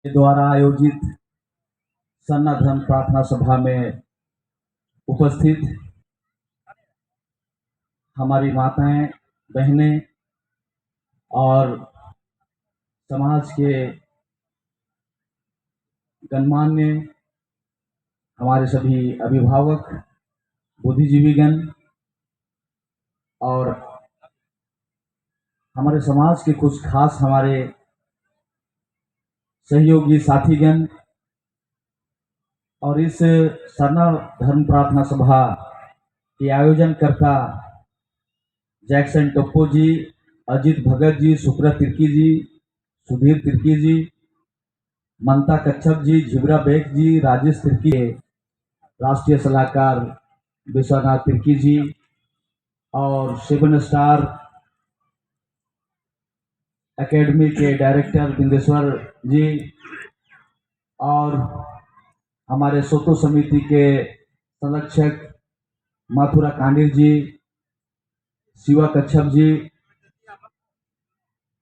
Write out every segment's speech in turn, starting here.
के द्वारा आयोजित सरना धर्म प्रार्थना सभा में उपस्थित हमारी माताएं, बहनें और समाज के गणमान्य हमारे सभी अभिभावक, बुद्धिजीवीगण और हमारे समाज के कुछ खास हमारे सहयोगी साथीगण और इस सरना धर्म प्रार्थना सभा के आयोजनकर्ता जैक्सन टोप्पो जी, अजित भगत जी, सुब्रत तिर्की जी, सुधीर तिर्की जी, ममता कच्छप जी, झिबरा बेग जी, राजेश तिर्की, राष्ट्रीय सलाहकार विश्वनाथ तिर्की जी और 7 स्टार एकेडमी के डायरेक्टर बिंदेश्वर जी और हमारे सोतो समिति के संरक्षक माथुरा कांडिल जी, शिवा कच्छप जी,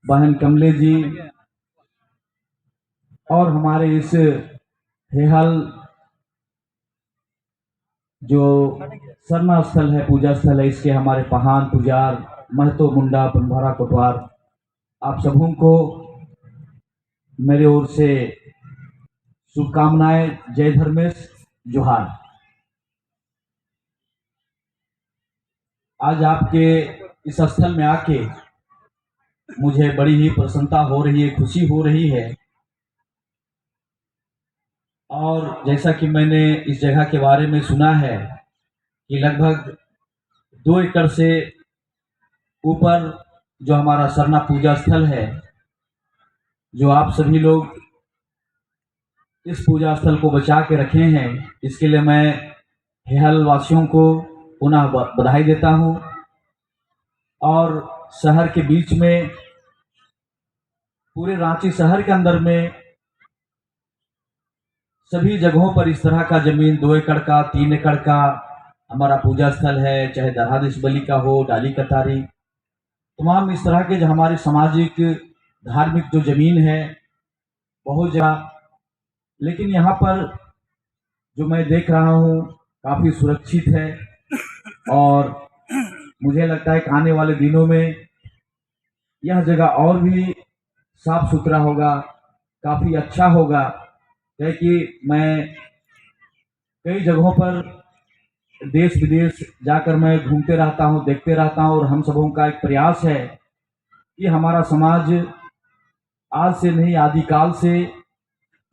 बहन कमले जी और हमारे इस हेहल जो सरना स्थल है, पूजा स्थल है, इसके हमारे पहान पुजार महतो मुंडा बनभरा कोटवार, आप सबों को मेरे ओर से शुभकामनाएं। जय धर्मेश, जोहार। आज आपके इस स्थल में आके मुझे बड़ी ही प्रसन्नता हो रही है, खुशी हो रही है। और जैसा कि मैंने इस जगह के बारे में सुना है कि लगभग 2 एकड़ से ऊपर जो हमारा सरना पूजा स्थल है, जो आप सभी लोग इस पूजा स्थल को बचा के रखे हैं, इसके लिए मैं हेहल वासियों को पुनः बधाई देता हूं। और शहर के बीच में, पूरे रांची शहर के अंदर में सभी जगहों पर इस तरह का जमीन 2 एकड़ का, 3 एकड़ का हमारा पूजा स्थल है, चाहे दरहादिश बली का हो, डाली कतारी, तमाम इस तरह के जो हमारी सामाजिक धार्मिक जो जमीन है बहुत जगह। लेकिन यहाँ पर जो मैं देख रहा हूँ काफ़ी सुरक्षित है और मुझे लगता है कि आने वाले दिनों में यह जगह और भी साफ सुथरा होगा, काफ़ी अच्छा होगा। क्योंकि मैं कई जगहों पर देश विदेश जाकर मैं घूमते रहता हूँ, देखते रहता हूँ और हम सबों का एक प्रयास है कि हमारा समाज आज से नहीं, आदिकाल से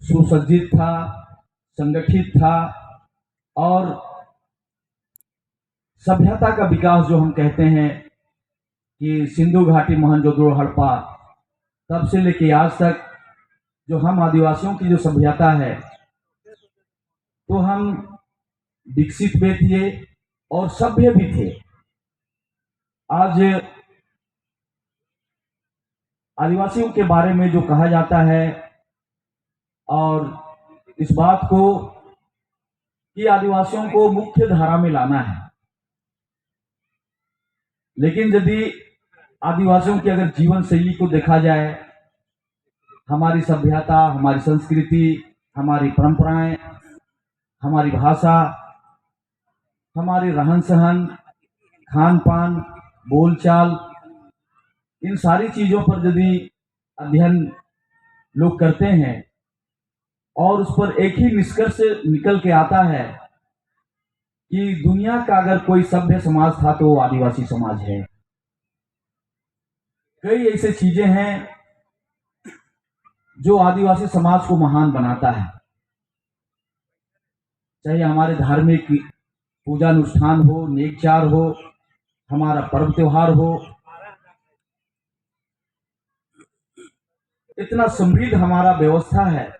सुसज्जित था, संगठित था और सभ्यता का विकास जो हम कहते हैं कि सिंधु घाटी, मोहनजोदड़ो, हड़प्पा, तब से लेके आज तक जो हम आदिवासियों की जो सभ्यता है, तो हम विकसित भी थे और सभ्य भी थे। आज आदिवासियों के बारे में जो कहा जाता है और इस बात को कि आदिवासियों को मुख्य धारा में लाना है, लेकिन यदि आदिवासियों की अगर जीवन शैली को देखा जाए, हमारी सभ्यता, हमारी संस्कृति, हमारी परंपराएं, हमारी भाषा, हमारे रहन सहन, खान पान, बोलचाल, इन सारी चीज़ों पर यदि अध्ययन लोग करते हैं और उस पर एक ही निष्कर्ष निकल के आता है कि दुनिया का अगर कोई सभ्य समाज था तो वो आदिवासी समाज है। कई ऐसे चीजें हैं जो आदिवासी समाज को महान बनाता है, चाहे हमारे धार्मिक पूजा अनुष्ठान हो, नेकचार हो, हमारा पर्व त्योहार हो, इतना समृद्ध हमारा व्यवस्था है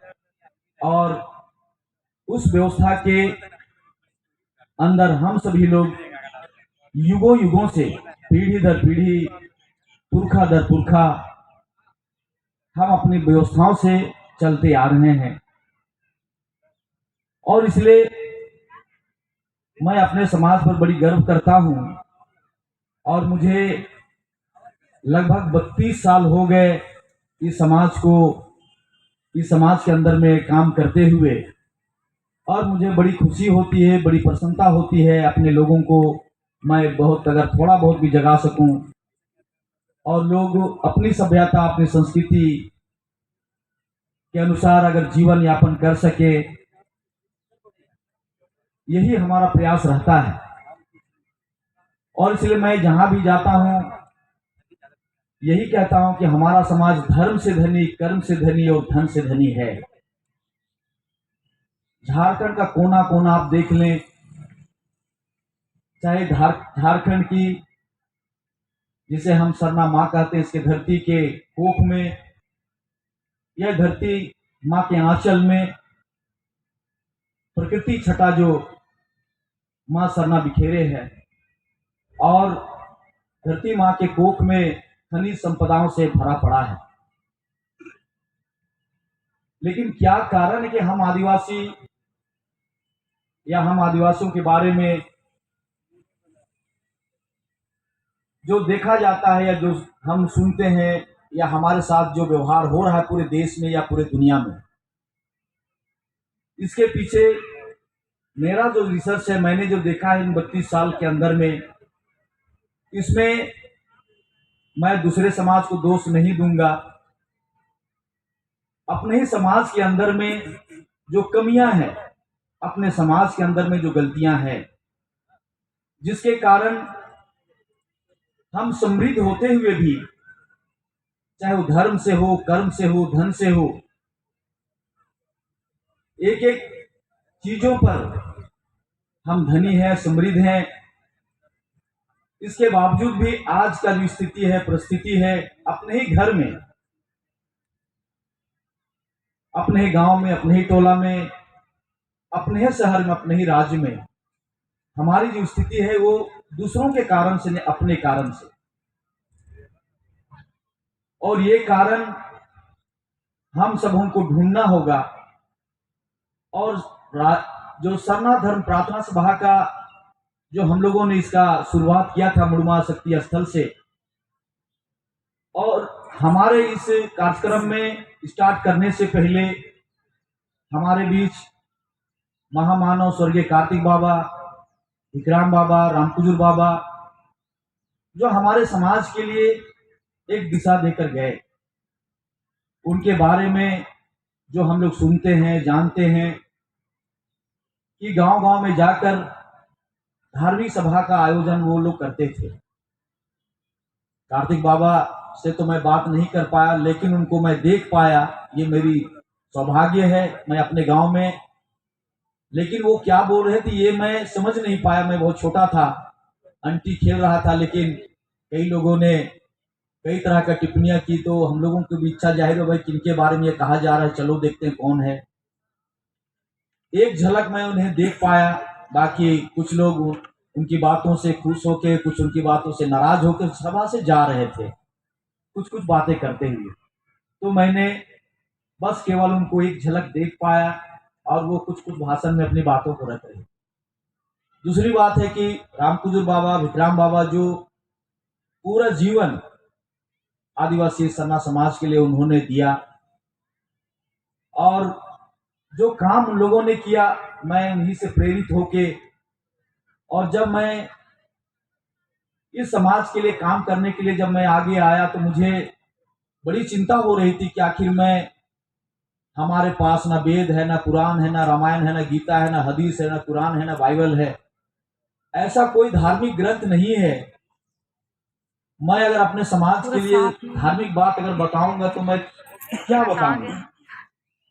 और उस व्यवस्था के अंदर हम सभी लोग युगों युगों से, पीढ़ी दर पीढ़ी, पुरखा दर पुरखा हम अपनी व्यवस्थाओं से चलते आ रहे हैं। और इसलिए मैं अपने समाज पर बड़ी गर्व करता हूं और मुझे लगभग 32 साल हो गए इस समाज को इस समाज के अंदर में काम करते हुए, और मुझे बड़ी खुशी होती है, बड़ी प्रसन्नता होती है अपने लोगों को मैं बहुत अगर थोड़ा बहुत भी जगा सकूं और लोग अपनी सभ्यता अपनी संस्कृति के अनुसार अगर जीवन यापन कर सके, यही हमारा प्रयास रहता है। और इसलिए मैं जहां भी जाता हूं यही कहता हूं कि हमारा समाज धर्म से धनी, कर्म से धनी और धन से धनी है। झारखंड का कोना कोना आप देख लें, चाहे झारखंड की जिसे हम सरना माँ कहते हैं, इसके धरती के कोख में, यह धरती माँ के आंचल में प्रकृति छटा जो माँ सरना बिखेरे है, और धरती माँ के कोख में खनिज संपदाओं से भरा पड़ा है। लेकिन क्या कारण है कि हम आदिवासी या हम आदिवासियों के बारे में जो देखा जाता है या जो हम सुनते हैं या हमारे साथ जो व्यवहार हो रहा है पूरे देश में या पूरे दुनिया में, इसके पीछे मेरा जो रिसर्च है, मैंने जो देखा है इन 32 साल के अंदर में, इसमें मैं दूसरे समाज को दोष नहीं दूंगा। अपने ही समाज के अंदर में जो कमियां हैं, अपने समाज के अंदर में जो गलतियां हैं, जिसके कारण हम समृद्ध होते हुए भी, चाहे वो धर्म से हो, कर्म से हो, धन से हो, एक एक चीजों पर हम धनी हैं, समृद्ध हैं, इसके बावजूद भी आज का जो स्थिति है, परिस्थिति है, अपने ही घर में, अपने ही गांव में, अपने ही टोला में, अपने ही शहर में, अपने ही राज्य में हमारी जो स्थिति है वो दूसरों के कारण से नहीं, अपने कारण से। और ये कारण हम सबों को ढूंढना होगा। और जो सरना धर्म प्रार्थना सभा का जो हम लोगों ने इसका शुरुआत किया था मुड़मा शक्ति स्थल से, और हमारे इस कार्यक्रम में स्टार्ट करने से पहले हमारे बीच महामानव स्वर्गीय कार्तिक बाबा, विक्राम बाबा, रामकुजुर बाबा, जो हमारे समाज के लिए एक दिशा देकर गए, उनके बारे में जो हम लोग सुनते हैं, जानते हैं कि गांव-गांव में जाकर धार्मिक सभा का आयोजन वो लोग करते थे। कार्तिक बाबा से तो मैं बात नहीं कर पाया, लेकिन उनको मैं देख पाया, ये मेरी सौभाग्य है, मैं अपने गांव में। लेकिन वो क्या बोल रहे थे ये मैं समझ नहीं पाया, मैं बहुत छोटा था, आंटी खेल रहा था, लेकिन कई लोगों ने कई तरह का टिप्पणियां की, तो हम लोगों की भी इच्छा जाहिर है भाई किनके बारे में ये कहा जा रहा है, चलो देखते हैं कौन है। एक झलक मैं उन्हें देख पाया, बाकी कुछ लोग उनकी बातों से खुश होकर, कुछ उनकी बातों से नाराज होकर सभा से जा रहे थे, कुछ कुछ बातें करते हुए। तो मैंने बस केवल उनको एक झलक देख पाया, और वो कुछ कुछ भाषण में अपनी बातों को रख रहे। दूसरी बात है कि रामकुजुर बाबा, विक्राम बाबा, जो पूरा जीवन आदिवासी सरना समाज के लिए उन्होंने दिया, और जो काम उन लोगों ने किया, मैं उन्हीं से प्रेरित होके, और जब मैं इस समाज के लिए काम करने के लिए जब मैं आगे आया, तो मुझे बड़ी चिंता हो रही थी कि आखिर मैं, हमारे पास ना वेद है, ना कुरान है, ना रामायण है, ना गीता है, ना हदीस है, ना कुरान है, ना बाइबल है, ऐसा कोई धार्मिक ग्रंथ नहीं है। मैं अगर अपने समाज के लिए धार्मिक बात अगर बताऊंगा तो मैं क्या बताऊंगा?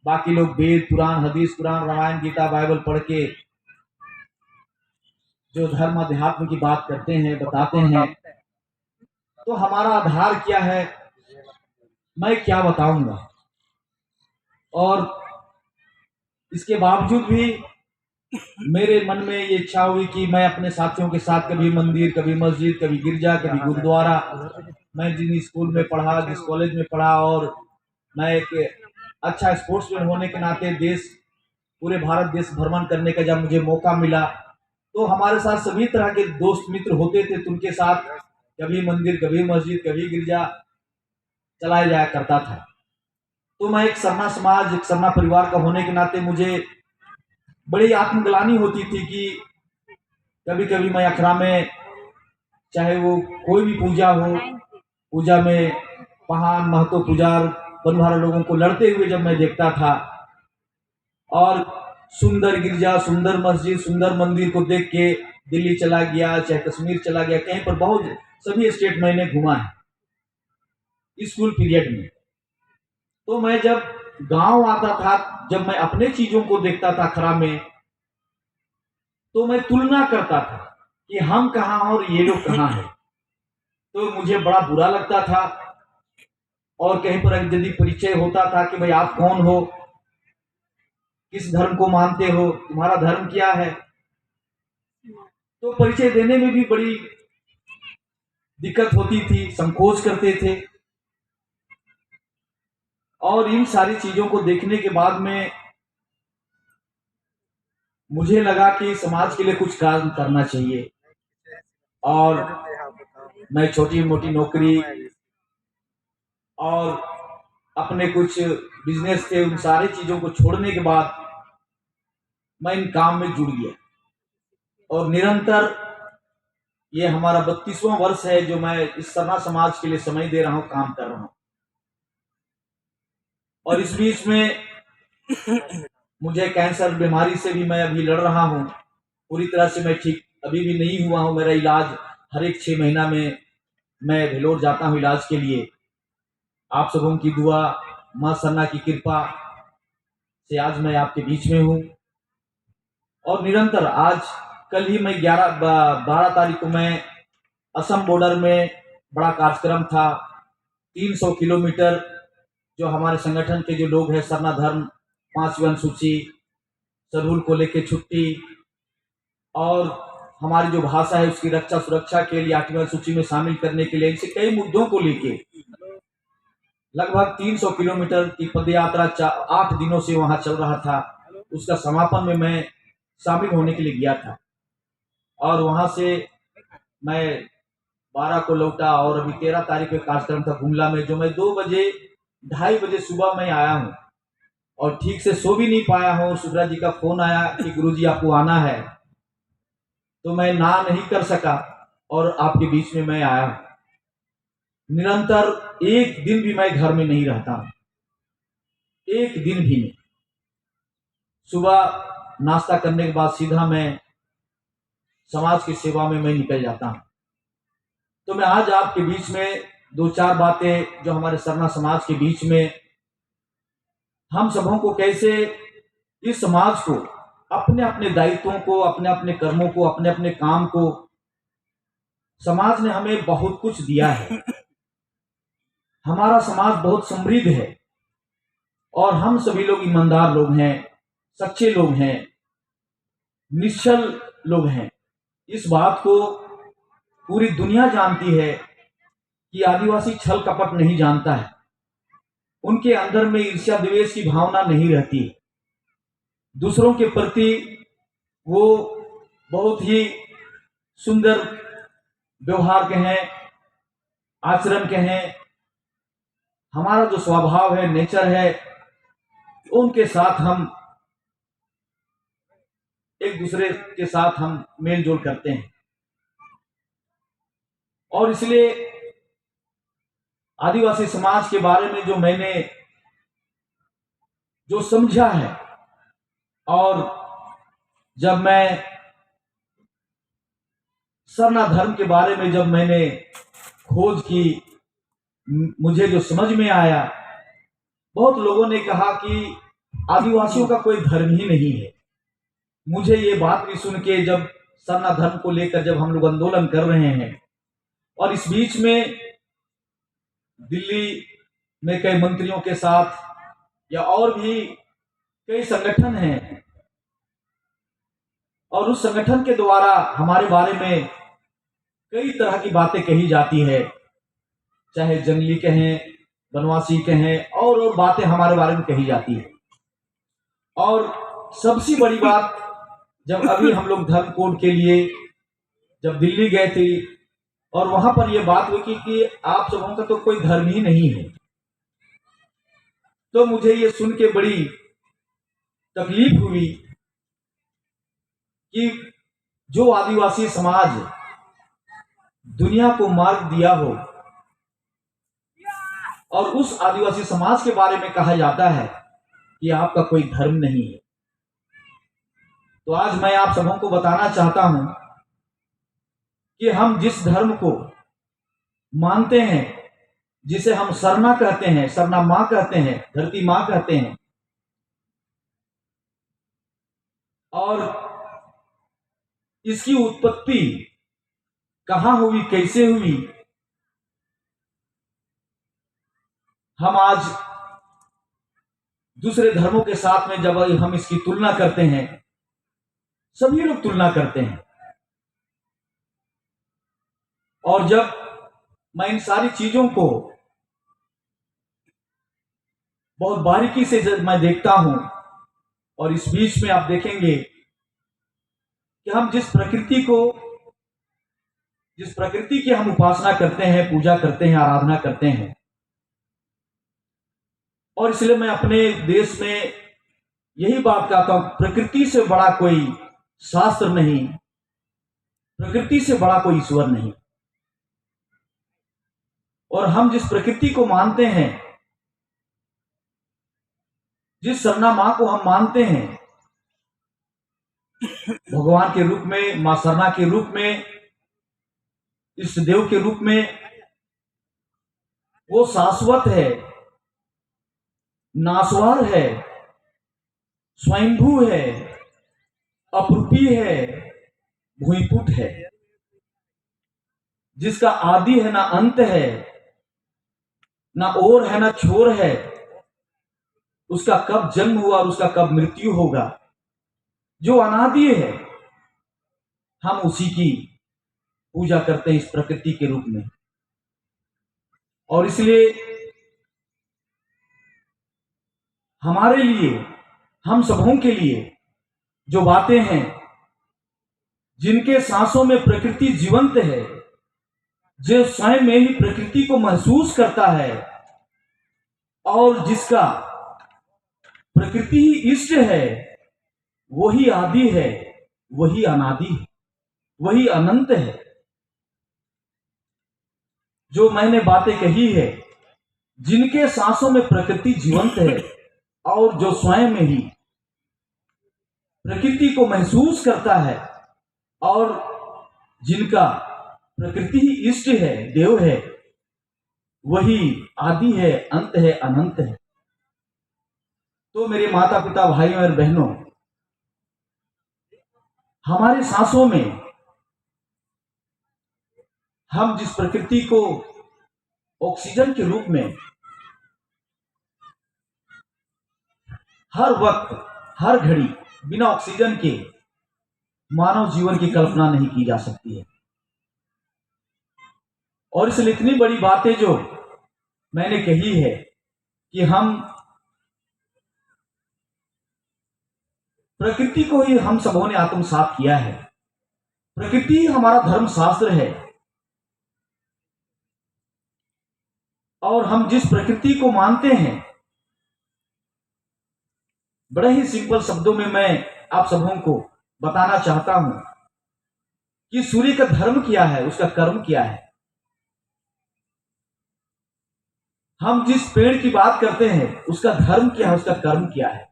बाकी लोग वेद, कुरान, हदीस, कुरान, रामायण, गीता, बाइबल पढ़ के जो धर्म अध्यात्म की बात करते हैं, बताते हैं, तो हमारा आधार क्या है, मैं क्या बताऊंगा? और इसके बावजूद भी मेरे मन में ये इच्छा हुई कि मैं अपने साथियों के साथ कभी मंदिर, कभी मस्जिद, कभी गिरजा, कभी गुरुद्वारा, मैं जिन स्कूल में पढ़ा, जिस कॉलेज में पढ़ा, और मैं एक अच्छा स्पोर्ट्समैन होने के नाते देश, पूरे भारत देश भ्रमण करने का जब मुझे मौका मिला, तो हमारे साथ सभी तरह के दोस्त मित्र होते थे, तो उनके साथ कभी मंदिर, कभी मस्जिद, कभी गिरजा चलाया जाया करता था। तो मैं एक सरना समाज, एक सरना परिवार का होने के नाते मुझे बड़ी आत्मग्लानि होती थी कि कभी कभी मैं अखड़ा में, चाहे वो कोई भी पूजा हो, पूजा में पहान महतो पुजार बनवारा लोगों को लड़ते हुए जब मैं देखता था, और सुंदर गिरजा, सुंदर मस्जिद, सुंदर मंदिर को देख के दिल्ली चला गया, चाहे कश्मीर चला गया, कहीं पर बहुत सभी स्टेट मैंने घूमा है स्कूल पीरियड में। तो मैं जब गांव आता था, जब मैं अपने चीजों को देखता था खरा में, तो मैं तुलना करता था कि हम कहाँ और ये लोग कहाँ हैं। तो मुझे बड़ा बुरा लगता था। और कहीं पर यदि परिचय होता था कि भाई आप कौन हो, किस धर्म को मानते हो, तुम्हारा धर्म क्या है, तो परिचय देने में भी बड़ी दिक्कत होती थी, संकोच करते थे। और इन सारी चीजों को देखने के बाद में मुझे लगा कि समाज के लिए कुछ काम करना चाहिए। और मैं छोटी मोटी नौकरी और अपने कुछ बिजनेस थे, उन सारी चीजों को छोड़ने के बाद मैं इन काम में जुड़ गया। और निरंतर ये हमारा 32वां वर्ष है जो मैं इस सरना समाज के लिए समय दे रहा हूं, काम कर रहा हूं। और इस बीच में मुझे कैंसर बीमारी से भी मैं अभी लड़ रहा हूं। पूरी तरह से मैं ठीक अभी भी नहीं हुआ हूं। मेरा इलाज हर एक 6 महीना में मैं भेलोर जाता हूं इलाज के लिए। आप सबों की दुआ, मां सरना की कृपा से आज मैं आपके बीच में हूं। और निरंतर आज कल ही मैं 12 तारीख को मैं असम बॉर्डर में बड़ा कार्यक्रम था। 300 किलोमीटर जो हमारे संगठन के जो लोग हैं, सरना धर्म 5वीं अनुसूची शेड्यूल को लेके छुट्टी, और हमारी जो भाषा है उसकी रक्षा सुरक्षा के लिए 8वीं अनुसूची में शामिल करने के लिए, ऐसे कई मुद्दों को लेके लगभग 300 किलोमीटर की पदयात्रा 8 दिनों से वहां चल रहा था। उसका समापन में मैं शामिल होने के लिए गया था। और वहां से मैं 12 को लौटा और अभी 13 तारीख को कार्यक्रम था गुमला में, जो मैं 2-2:30 बजे सुबह में आया हूँ। और ठीक से सो भी नहीं पाया हूँ। सुब्रा जी का फोन आया कि गुरुजी आपको आना है, तो मैं ना नहीं कर सका और आपके बीच में मैं आया। निरंतर एक दिन भी मैं घर में नहीं रहता, एक दिन भी नहीं। सुबह नाश्ता करने के बाद सीधा मैं समाज की सेवा में मैं निकल जाता हूं। तो मैं आज आपके बीच में 2-4 बातें जो हमारे सरना समाज के बीच में हम सबों को कैसे इस समाज को अपने अपने दायित्वों को, अपने अपने कर्मों को, अपने अपने काम को, समाज ने हमें बहुत कुछ दिया है। हमारा समाज बहुत समृद्ध है और हम सभी लोग ईमानदार लोग हैं, सच्चे लोग हैं, निश्चल लोग हैं। इस बात को पूरी दुनिया जानती है कि आदिवासी छल कपट नहीं जानता है। उनके अंदर में ईर्ष्या द्वेष की भावना नहीं रहती। दूसरों के प्रति वो बहुत ही सुंदर व्यवहार कहें, आचरण कहें, हमारा जो स्वभाव है, नेचर है, उनके साथ हम एक दूसरे के साथ हम मेल जोल करते हैं। और इसलिए आदिवासी समाज के बारे में जो मैंने जो समझा है, और जब मैं सरना धर्म के बारे में जब मैंने खोज की, मुझे जो समझ में आया, बहुत लोगों ने कहा कि आदिवासियों का कोई धर्म ही नहीं है। मुझे ये बात भी सुन के, जब सरना धर्म को लेकर जब हम लोग आंदोलन कर रहे हैं, और इस बीच में दिल्ली में कई मंत्रियों के साथ या और भी कई संगठन हैं, और उस संगठन के द्वारा हमारे बारे में कई तरह की बातें कही जाती है, चाहे जंगली कहें, वनवासी कहें, और बातें हमारे बारे में कही जाती है। और सबसे बड़ी बात, जब अभी हम लोग धर्म कोड के लिए जब दिल्ली गए थे, और वहां पर यह बात हुई कि आप सबों का तो कोई धर्म ही नहीं है। तो मुझे ये सुन के बड़ी तकलीफ हुई कि जो आदिवासी समाज दुनिया को मार्ग दिया हो और उस आदिवासी समाज के बारे में कहा जाता है कि आपका कोई धर्म नहीं है। तो आज मैं आप सबों को बताना चाहता हूं कि हम जिस धर्म को मानते हैं, जिसे हम सरना कहते हैं, सरना मां कहते हैं, धरती मां कहते हैं, और इसकी उत्पत्ति कहां हुई, कैसे हुई, हम आज दूसरे धर्मों के साथ में जब हम इसकी तुलना करते हैं, सभी लोग तुलना करते हैं, और जब मैं इन सारी चीजों को बहुत बारीकी से जब मैं देखता हूं, और इस बीच में आप देखेंगे कि हम जिस प्रकृति की हम उपासना करते हैं, पूजा करते हैं, आराधना करते हैं, और इसलिए मैं अपने देश में यही बात कहता हूं, प्रकृति से बड़ा कोई शास्त्र नहीं, प्रकृति से बड़ा कोई ईश्वर नहीं। और हम जिस प्रकृति को मानते हैं, जिस सरना मां को हम मानते हैं भगवान के रूप में, मां सरना के रूप में, इष्ट देव के रूप में, वो शाश्वत है, नासवार है, स्वयंभू है, अपरूपी है, भूमिपुट है, जिसका आदि है ना अंत है, ना ओर है ना छोर है, उसका कब जन्म हुआ और उसका कब मृत्यु होगा, जो अनादि है, हम उसी की पूजा करते हैं इस प्रकृति के रूप में। और इसलिए हमारे लिए, हम सबों के लिए जो बातें हैं, जिनके सांसों में प्रकृति जीवंत है, जो स्वयं में ही प्रकृति को महसूस करता है, और जिसका प्रकृति ही इष्ट है, वही आदि है, वही अनादि है, वही अनंत है। जो मैंने बातें कही है, जिनके सांसों में प्रकृति जीवंत है और जो स्वयं में ही प्रकृति को महसूस करता है, और जिनका प्रकृति ही इष्ट है, देव है, वही आदि है, अंत है, अनंत है। तो मेरे माता पिता, भाइयों और बहनों, हमारी सांसों में हम जिस प्रकृति को ऑक्सीजन के रूप में हर वक्त, हर घड़ी, बिना ऑक्सीजन के मानव जीवन की कल्पना नहीं की जा सकती है। और इसलिए इतनी बड़ी बातें जो मैंने कही है कि हम प्रकृति को ही हम सबों ने आत्मसात किया है, प्रकृति ही हमारा धर्म शास्त्र है, और हम जिस प्रकृति को मानते हैं, बड़े ही सिंपल शब्दों में मैं आप सबों को बताना चाहता हूं कि सूर्य का धर्म क्या है, उसका कर्म क्या है। हम जिस पेड़ की बात करते हैं, उसका धर्म क्या है, उसका कर्म क्या है।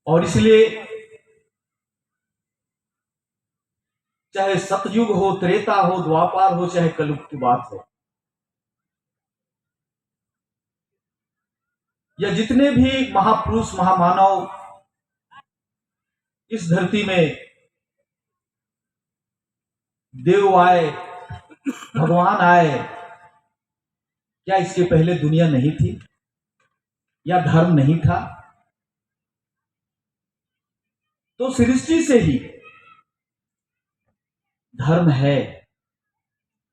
और इसलिए चाहे सतयुग हो, त्रेता हो, द्वापार हो, चाहे कलयुग की बात हो, या जितने भी महापुरुष, महामानव इस धरती में देव आए, भगवान आए, क्या इसके पहले दुनिया नहीं थी या धर्म नहीं था? तो सृष्टि से ही धर्म है,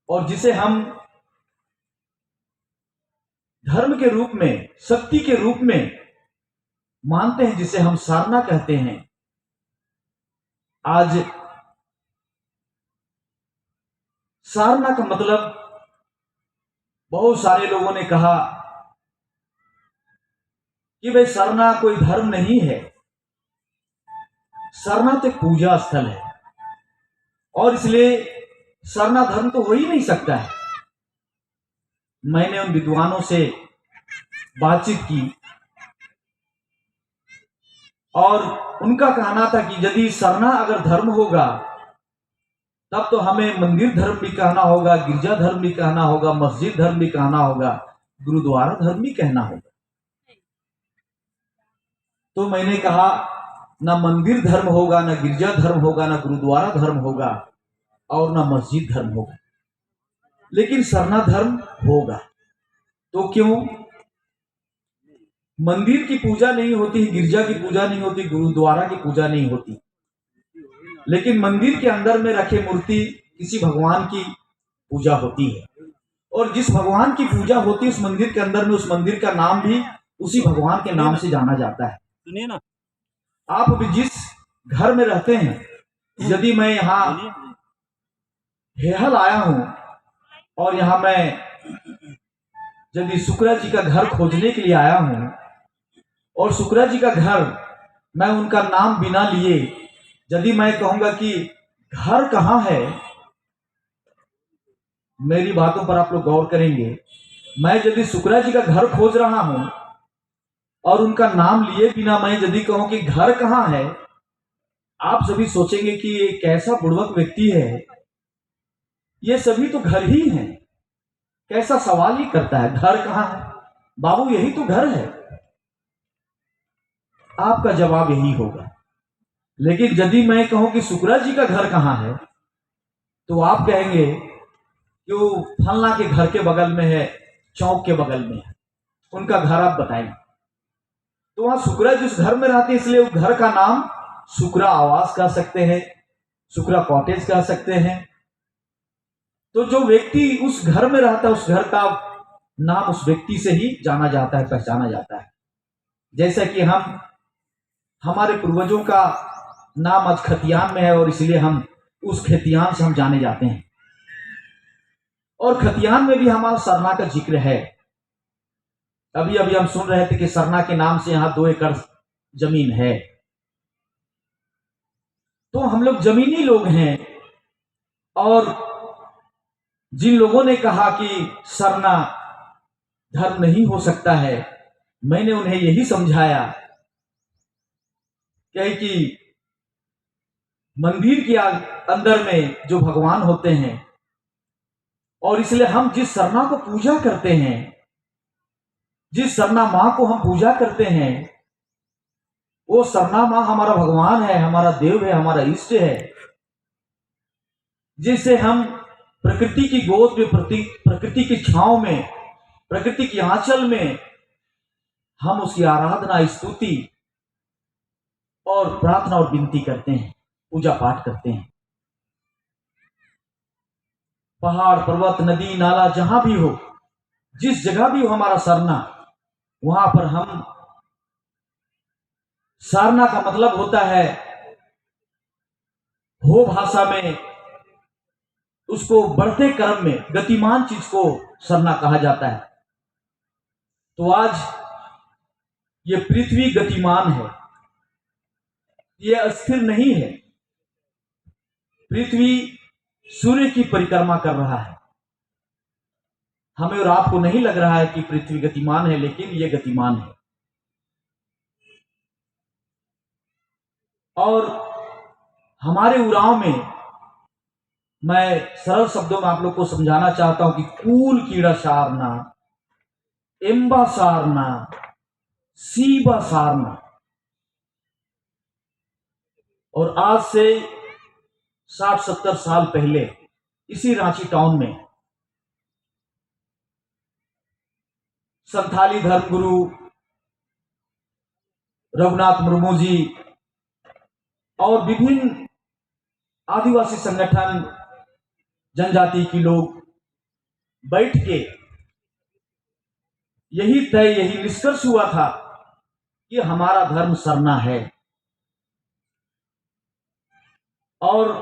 और जिसे हम धर्म के रूप में, शक्ति के रूप में मानते हैं, जिसे हम साधना कहते हैं। आज साधना का मतलब बहुत सारे लोगों ने कहा कि भाई सरना कोई धर्म नहीं है, सरना तो एक पूजा स्थल है और इसलिए सरना धर्म तो हो ही नहीं सकता है। मैंने उन विद्वानों से बातचीत की और उनका कहना था कि यदि सरना अगर धर्म होगा तब तो हमें मंदिर धर्म भी कहना होगा, गिरजा धर्म भी कहना होगा, मस्जिद धर्म भी कहना होगा, गुरुद्वारा धर्म भी कहना होगा। तो मैंने कहा ना मंदिर धर्म होगा, ना गिरजा धर्म होगा, ना गुरुद्वारा धर्म होगा और ना मस्जिद धर्म होगा, लेकिन सरना धर्म होगा। तो क्यों? मंदिर की पूजा नहीं होती, गिरजा की पूजा नहीं होती, गुरुद्वारा की पूजा नहीं होती, लेकिन मंदिर के अंदर में रखे मूर्ति किसी भगवान की पूजा होती है और जिस भगवान की पूजा होती है उस मंदिर के अंदर में उस मंदिर का नाम भी उसी भगवान के नाम से जाना जाता है। सुनिए ना, आप भी जिस घर में रहते हैं, यदि मैं यहाँ हेहल आया हूं और यहाँ मैं यदि शुक्रा जी का घर खोजने के लिए आया हूं और शुक्रा जी का घर मैं उनका नाम बिना लिए यदि मैं कहूंगा कि घर कहां है, मेरी बातों पर आप लोग गौर करेंगे, मैं यदि शुक्रा जी का घर खोज रहा हूं और उनका नाम लिए बिना मैं यदि कहूं कि घर कहां है, आप सभी सोचेंगे कि ये कैसा बुड़वक व्यक्ति है, ये सभी तो घर ही हैं, कैसा सवाल ही करता है, घर कहां है बाबू, यही तो घर है। आपका जवाब यही होगा। लेकिन यदि मैं कहूं कि शुक्रा जी का घर कहां है तो आप कहेंगे कि वो फलना के घर के बगल में है, चौक के बगल में है, उनका घर आप बताएंगे। तो वहां शुक्रा जी उस घर में रहते हैं, इसलिए उस घर का नाम शुक्रा आवास कह सकते हैं, शुक्रा कॉटेज कह सकते हैं। तो जो व्यक्ति उस घर में रहता है उस घर का नाम उस व्यक्ति से ही जाना जाता है, पहचाना जाता है। जैसा कि हम हमारे पूर्वजों का नाम आज खतियान में है और इसलिए हम उस खतियान से हम जाने जाते हैं और खतियान में भी हमारा सरना का जिक्र है। अभी अभी हम सुन रहे थे कि सरना के नाम से यहां 2 एकड़ जमीन है। तो हम लोग जमीनी लोग हैं और जिन लोगों ने कहा कि सरना धर्म नहीं हो सकता है, मैंने उन्हें यही समझाया कि मंदिर के अंदर में जो भगवान होते हैं और इसलिए हम जिस सरना को पूजा करते हैं, जिस सरना मां को हम पूजा करते हैं, वो सरना मां हमारा भगवान है, हमारा देव है, हमारा इष्ट है, जिसे हम प्रकृति की गोद में, प्रकृति की छांव में, प्रकृति की आंचल में हम उसकी आराधना, स्तुति और प्रार्थना और विनती करते हैं, पूजा पाठ करते हैं। पहाड़, पर्वत, नदी, नाला जहां भी हो, जिस जगह भी हो हमारा सरना, वहां पर हम, सरना का मतलब होता है हो भाषा में उसको बढ़ते क्रम में गतिमान चीज को सरना कहा जाता है। तो आज ये पृथ्वी गतिमान है, ये अस्थिर नहीं है। पृथ्वी सूर्य की परिक्रमा कर रहा है। हमें और आपको नहीं लग रहा है कि पृथ्वी गतिमान है, लेकिन ये गतिमान है। और हमारे उराव में मैं सरल शब्दों में आप लोग को समझाना चाहता हूं कि कूल कीड़ा सारना, एम्बा सारना, सीबा सारना। और आज से 60-70 साल पहले इसी रांची टाउन में संथाली धर्मगुरु रघुनाथ मुर्मू जी और विभिन्न आदिवासी संगठन, जनजाति के लोग बैठ के यही तय, यही निष्कर्ष हुआ था कि हमारा धर्म सरना है। और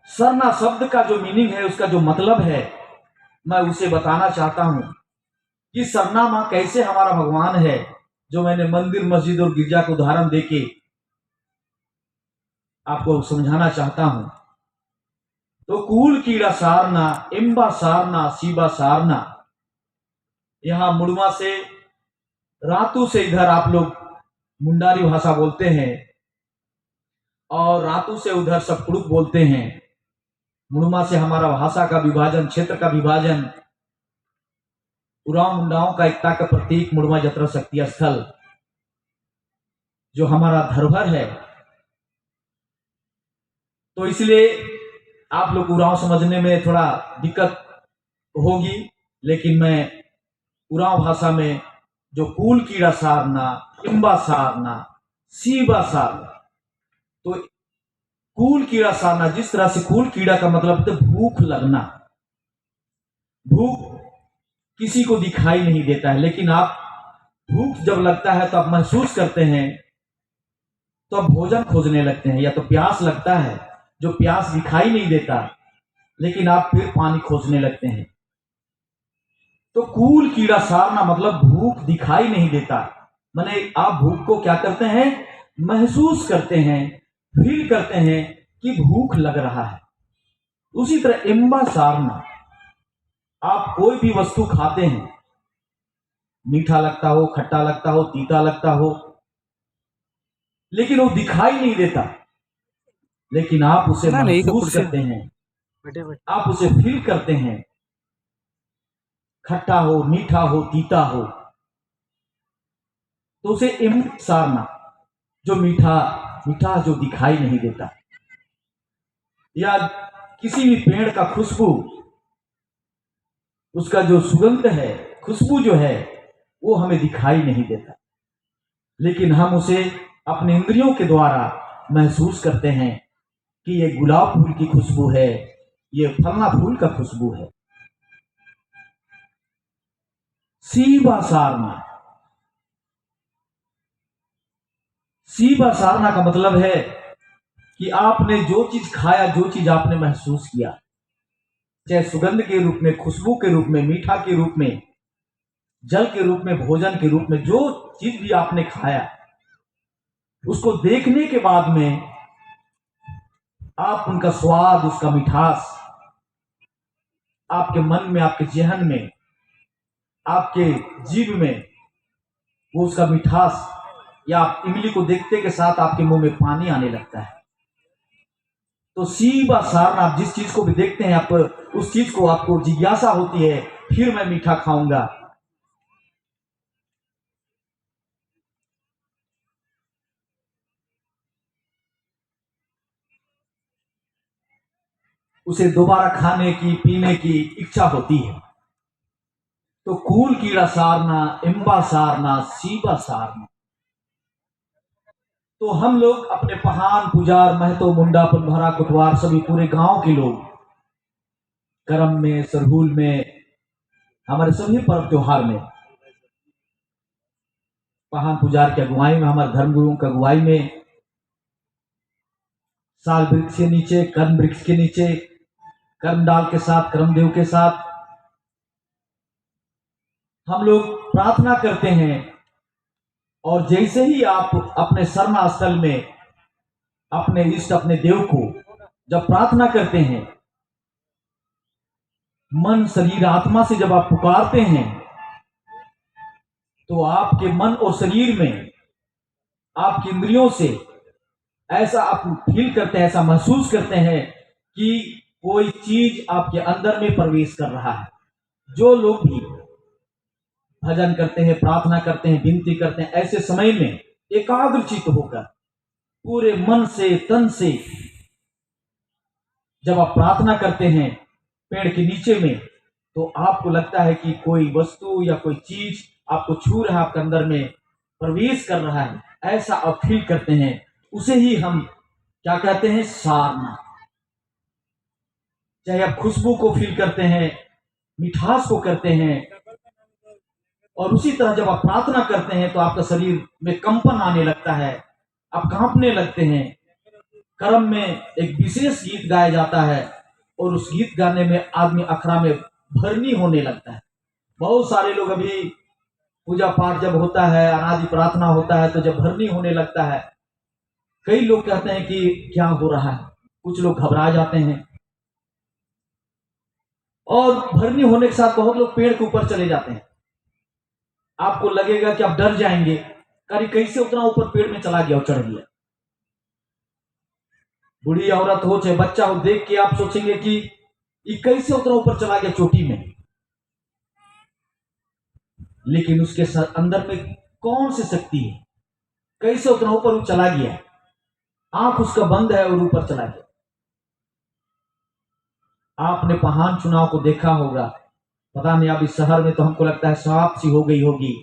सरना शब्द का जो मीनिंग है, उसका जो मतलब है, मैं उसे बताना चाहता हूँ कि सरना माँ कैसे हमारा भगवान है, जो मैंने मंदिर मस्जिद और गिरजा को उदाहरण देके आपको समझाना चाहता हूं। तो कूल कीड़ा सारना, इम्बा सारना, सीबा सारना, यहां मुड़मा से, रातू से इधर आप लोग मुंडारी भाषा बोलते हैं, और रातू से उधर सपकुड़ुक बोलते हैं। मुड़मा से हमारा भाषा का विभाजन, क्षेत्र का विभाजन, उराव मुंडाओं का एकता का प्रतीक मुड़मा जतरा शक्ति स्थल, जो हमारा धरोहर है। तो इसलिए आप लोग उराव समझने में थोड़ा दिक्कत होगी, लेकिन मैं उराव भाषा में जो कूल कीड़ा सारना, इम्बा सारना, सीबा सारना, तो कूल कीड़ा सारना, जिस तरह से कूल कीड़ा का मतलब तो भूख लगना। भूख किसी को दिखाई नहीं देता है, लेकिन आप भूख जब लगता है तो आप महसूस करते हैं, तो आप भोजन खोजने लगते हैं। या तो प्यास लगता है, जो प्यास दिखाई नहीं देता, लेकिन आप फिर पानी खोजने लगते हैं। तो कूल कीड़ा सारना मतलब भूख दिखाई नहीं देता, माने आप भूख को क्या करते हैं, महसूस करते हैं, फील करते हैं कि भूख लग रहा है। उसी तरह इम्बा सारना, आप कोई भी वस्तु खाते हैं, मीठा लगता हो, खट्टा लगता हो, तीता लगता हो, लेकिन वो दिखाई नहीं देता, लेकिन आप उसे महसूस करते हैं, आप उसे फील करते हैं, खट्टा हो, मीठा हो, तीता हो, तो उसे इम सारना, जो मीठा मीठा जो दिखाई नहीं देता। या किसी भी पेड़ का खुशबू, उसका जो सुगंध है, खुशबू जो है, वो हमें दिखाई नहीं देता, लेकिन हम उसे अपने इंद्रियों के द्वारा महसूस करते हैं कि ये गुलाब फूल की खुशबू है, ये फलना फूल का खुशबू है। सीबा सारना, सीबा सारना का मतलब है कि आपने जो चीज खाया, जो चीज आपने महसूस किया, चाहे सुगंध के रूप में, खुशबू के रूप में, मीठा के रूप में, जल के रूप में, भोजन के रूप में, जो चीज भी आपने खाया, उसको देखने के बाद में आप उनका स्वाद, उसका मिठास आपके मन में, आपके जेहन में, आपके जीभ में, वो उसका मिठास, या आप इमली को देखते के साथ आपके मुंह में पानी आने लगता है। तो सीबा सारना, आप जिस चीज को भी देखते हैं, आप उस चीज को, आपको जिज्ञासा होती है, फिर मैं मीठा खाऊंगा। उसे दोबारा खाने की, पीने की इच्छा होती है। तो कूल कीड़ा सारना, इम्बा सारना, सीबा सारना, तो हम लोग अपने पहान, पुजार, महतो, मुंडा, पनभरा, कुटवार, सभी पूरे गांव के लोग करम में, सरहुल में, हमारे सभी पर्व त्योहार में, पहान पुजार की अगुवाई में, हमारे धर्मगुरुओं की अगुवाई में, साल वृक्ष के नीचे, कर्म वृक्ष के नीचे, कर्मडाल के साथ, कर्मदेव के साथ हम लोग प्रार्थना करते हैं। और जैसे ही आप अपने शरणा स्थल में अपने इष्ट, अपने देव को जब प्रार्थना करते हैं, मन, शरीर, आत्मा से जब आप पुकारते हैं, तो आपके मन और शरीर में, आपकी इंद्रियों से ऐसा आप फील करते हैं, ऐसा महसूस करते हैं कि कोई चीज आपके अंदर में प्रवेश कर रहा है। जो लोग भी भजन करते हैं, प्रार्थना करते हैं, विनती करते हैं, ऐसे समय में एकाग्रचित्त होकर पूरे मन से, तन से जब आप प्रार्थना करते हैं पेड़ के नीचे में, तो आपको लगता है कि कोई वस्तु या कोई चीज आपको छू रहा है, आपके अंदर में प्रवेश कर रहा है, ऐसा आप फील करते हैं। उसे ही हम क्या कहते हैं, सारना। चाहे आप खुशबू को फील करते हैं, मिठास को करते हैं, और उसी तरह जब आप प्रार्थना करते हैं तो आपका शरीर में कंपन आने लगता है, आप कांपने लगते हैं। कर्म में एक विशेष गीत गाया जाता है, और उस गीत गाने में आदमी अखड़ा में भरनी होने लगता है। बहुत सारे लोग अभी पूजा पाठ जब होता है, अनादि प्रार्थना होता है, तो जब भरनी होने लगता है, कई लोग कहते हैं कि क्या हो रहा है, कुछ लोग घबरा जाते हैं और भरनी होने के साथ बहुत लोग पेड़ के ऊपर चले जाते हैं। आपको लगेगा कि आप डर जाएंगे, कभी कैसे उतना ऊपर पेड़ में चला गया और चढ़ गया। बूढ़ी औरत हो चाहे बच्चा हो, देख के आप सोचेंगे कि ये कैसे उतना ऊपर चला गया चोटी में। लेकिन उसके अंदर में कौन सी शक्ति है, कैसे उतना ऊपर वो चला गया। आंख उसका बंद है और ऊपर चला गया। आपने पहाड़ चुनाव को देखा होगा, पता नहीं, अब इस शहर में तो हमको लगता है सांप सी हो गई होगी।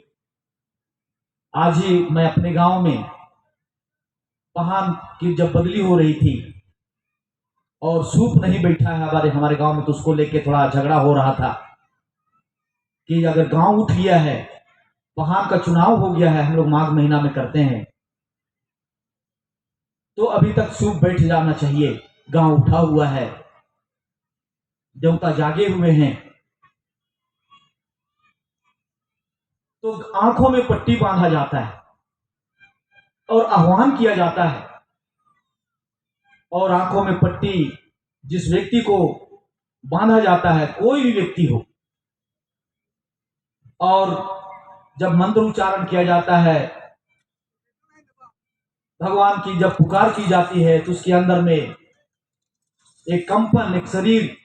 आज ही मैं अपने गांव में पहाड़ की जब बदली हो रही थी और सूप नहीं बैठा है हमारे गांव में, तो उसको लेके थोड़ा झगड़ा हो रहा था कि अगर गांव उठ गया है, पहाड़ का चुनाव हो गया है, हम लोग माघ महीना में करते हैं, तो अभी तक सूप बैठ जाना चाहिए। गांव उठा हुआ है, देवता जागे हुए हैं, तो आंखों में पट्टी बांधा जाता है और आह्वान किया जाता है। और आंखों में पट्टी जिस व्यक्ति को बांधा जाता है, कोई भी व्यक्ति हो, और जब मंत्र उच्चारण किया जाता है, भगवान की जब पुकार की जाती है, तो उसके अंदर में एक कंपन, एक शरीर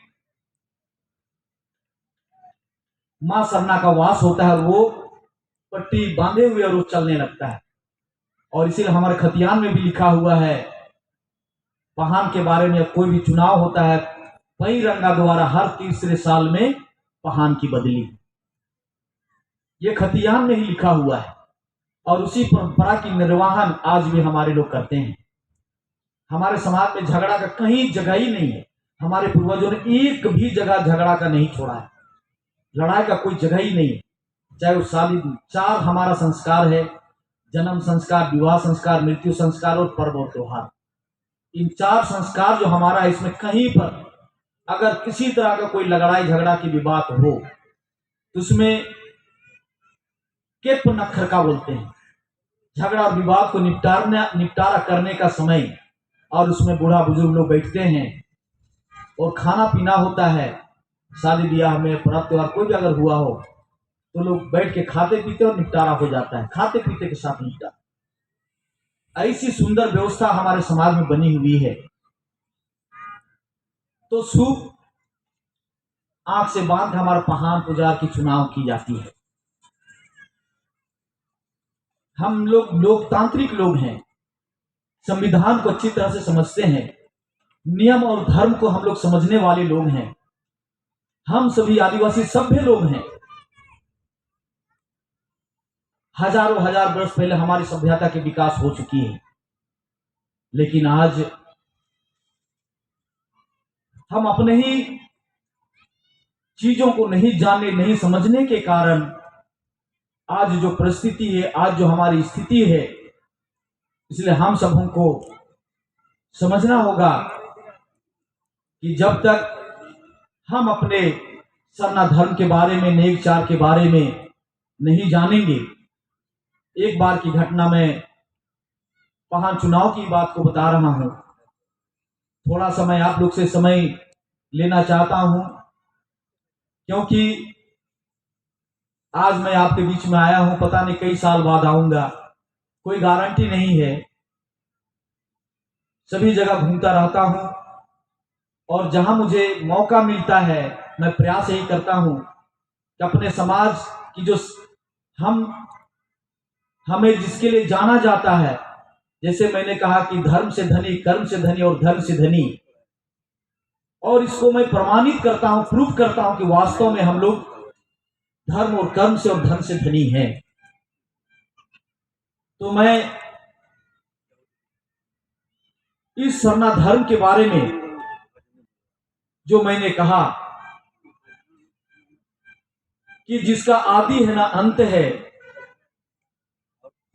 मां सरना का वास होता है, वो पट्टी बांधे हुए और वो चलने लगता है। और इसीलिए हमारे खतियान में भी लिखा हुआ है, पहाड़ के बारे में कोई भी चुनाव होता है, पई रंगा द्वारा हर तीसरे साल में पहाड़ की बदली, ये खतियान में ही लिखा हुआ है। और उसी परंपरा की निर्वाहन आज भी हमारे लोग करते हैं। हमारे समाज में झगड़ा का कहीं जगह ही नहीं है। हमारे पूर्वजों ने एक भी जगह झगड़ा का नहीं छोड़ा है, लड़ाई का कोई जगह ही नहीं है। चाहे वो शादी, 4 हमारा संस्कार है, जन्म संस्कार, विवाह संस्कार, मृत्यु संस्कार और पर्व और त्योहार। इन 4 संस्कार जो हमारा है, इसमें कहीं पर अगर किसी तरह का कोई लड़ाई झगड़ा की भी बात हो, तो उसमें केप नखर का बोलते हैं, झगड़ा और विवाद को निपटारा करने का समय, और उसमें बूढ़ा बुजुर्ग लोग बैठते हैं और खाना पीना होता है। शादी ब्याह में, पर्व त्योहार कोई भी अगर हुआ हो, तो लोग बैठ के खाते पीते और निपटारा हो जाता है, खाते पीते के साथ निपटारा। ऐसी सुंदर व्यवस्था हमारे समाज में बनी हुई है। तो सूप आंख से बांध के हमारे पहाड़ पुजार की चुनाव की जाती है। हम लोग लोकतांत्रिक लोग हैं, संविधान को अच्छी तरह से समझते हैं, नियम और धर्म को हम लोग समझने वाले लोग हैं। हम सभी आदिवासी सभ्य लोग हैं। हजारों हजार वर्ष पहले हमारी सभ्यता के विकास हो चुकी है, लेकिन आज हम अपने ही चीजों को नहीं जानने, नहीं समझने के कारण आज जो परिस्थिति है, आज जो हमारी स्थिति है, इसलिए हम सबों को समझना होगा कि जब तक हम अपने सरना धर्म के बारे में, नेक चार के बारे में नहीं जानेंगे। एक बार की घटना में पहाड़ चुनाव की बात को बता रहा हूं, थोड़ा समय आप लोग से समय लेना चाहता हूं, क्योंकि आज मैं आपके बीच में आया हूं, पता नहीं कई साल बाद आऊंगा, कोई गारंटी नहीं है। सभी जगह घूमता रहता हूं और जहां मुझे मौका मिलता है, मैं प्रयास यही करता हूं कि अपने समाज की जो हमें जिसके लिए जाना जाता है, जैसे मैंने कहा कि धर्म से धनी, कर्म से धनी और धर्म से धनी, और इसको मैं प्रमाणित करता हूं, प्रूफ करता हूं कि वास्तव में हम लोग धर्म और कर्म से और धन से धनी हैं। तो मैं इस सरना धर्म के बारे में जो मैंने कहा कि जिसका आदि है ना अंत है,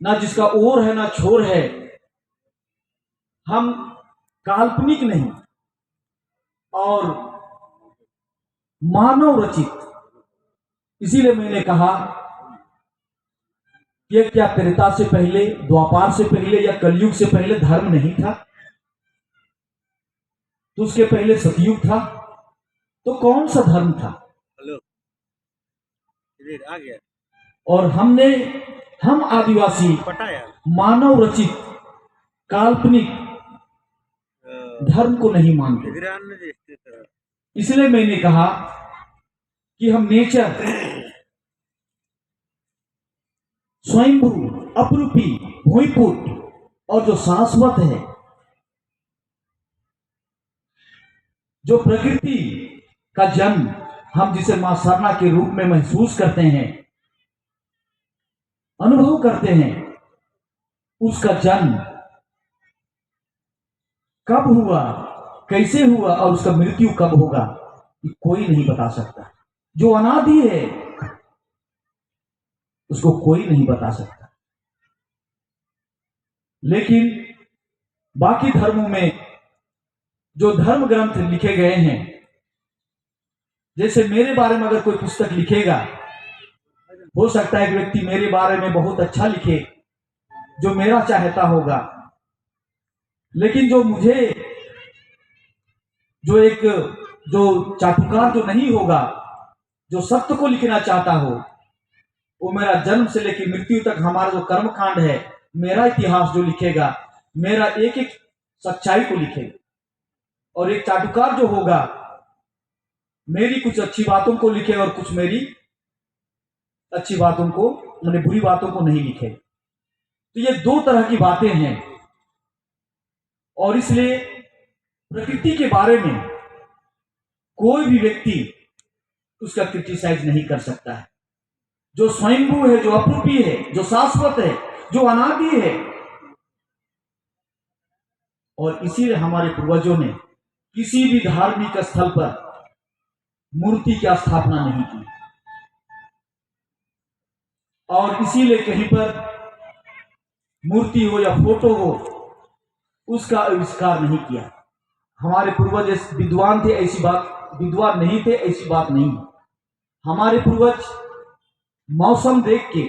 ना जिसका ओर है ना छोर है, हम काल्पनिक नहीं और मानव रचित। इसीलिए मैंने कहा कि क्या त्रेता से पहले, द्वापार से पहले या कलयुग से पहले धर्म नहीं था? तो उसके पहले सतयुग था। तो कौन सा धर्म था? हेलो, आ गया। और हम आदिवासी मानव रचित काल्पनिक धर्म को नहीं मानते। इसलिए मैंने कहा कि हम नेचर, स्वयंभू, अपरूपी, भूमिपुट और जो शाश्वत है, जो प्रकृति का जन्म हम जिसे मां सरना के रूप में महसूस करते हैं, अनुभव करते हैं, उसका जन्म कब हुआ, कैसे हुआ और उसका मृत्यु कब होगा, ये कोई नहीं बता सकता। जो अनादि है उसको कोई नहीं बता सकता। लेकिन बाकी धर्मों में जो धर्म ग्रंथ लिखे गए हैं, जैसे मेरे बारे में अगर कोई पुस्तक लिखेगा, हो सकता है कि व्यक्ति मेरे बारे में बहुत अच्छा लिखे, जो मेरा चाहता होगा। लेकिन जो चाटुकार जो नहीं होगा, जो सत्य को लिखना चाहता हो, वो मेरा जन्म से लेकर मृत्यु तक हमारा जो कर्मकांड है, मेरा इतिहास जो लिखेगा, मेरा एक एक सच्चाई को लिखेगा। और एक चाटुकार जो होगा, मेरी कुछ अच्छी बातों को लिखे और कुछ मेरी अच्छी बातों को, मैंने बुरी बातों को नहीं लिखे। तो ये दो तरह की बातें हैं। और इसलिए प्रकृति के बारे में कोई भी व्यक्ति उसका क्रिटिसाइज नहीं कर सकता है। जो स्वयंभू है, जो अपरूपी है, जो शाश्वत है, जो अनादि है। और इसीलिए हमारे पूर्वजों ने किसी भी धार्मिक स्थल पर मूर्ति की स्थापना नहीं की, और इसीलिए कहीं पर मूर्ति हो या फोटो हो, उसका आविष्कार नहीं किया। हमारे पूर्वज विद्वान थे, ऐसी बात, विद्वान नहीं थे ऐसी बात नहीं। हमारे पूर्वज मौसम देख के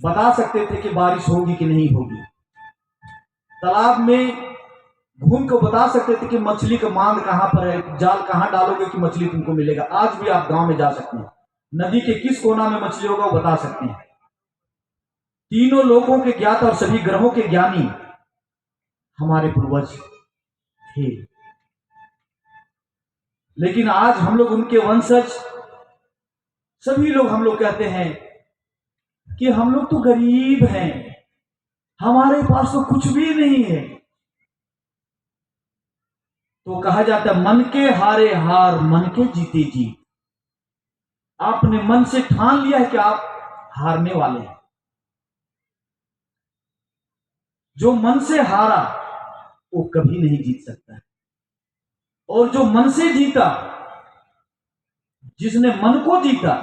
बता सकते थे कि बारिश होगी कि नहीं होगी। तालाब में घूम को बता सकते थे कि मछली का मांद कहां पर है, जाल कहां डालोगे कि मछली तुमको मिलेगा। आज भी आप गांव में जा सकते हैं, नदी के किस कोना में मछली होगा वो बता सकते हैं। तीनों लोकों के ज्ञाता और सभी ग्रहों के ज्ञानी हमारे पूर्वज थे। लेकिन आज हम लोग उनके वंशज, सभी लोग हम लोग कहते हैं कि हम लोग तो गरीब हैं, हमारे पास तो कुछ भी नहीं है। तो कहा जाता है, मन के हारे हार, मन के जीते जीत। आपने मन से ठान लिया है कि आप हारने वाले हैं। जो मन से हारा वो कभी नहीं जीत सकता है, और जो मन से जीता, जिसने मन को जीता,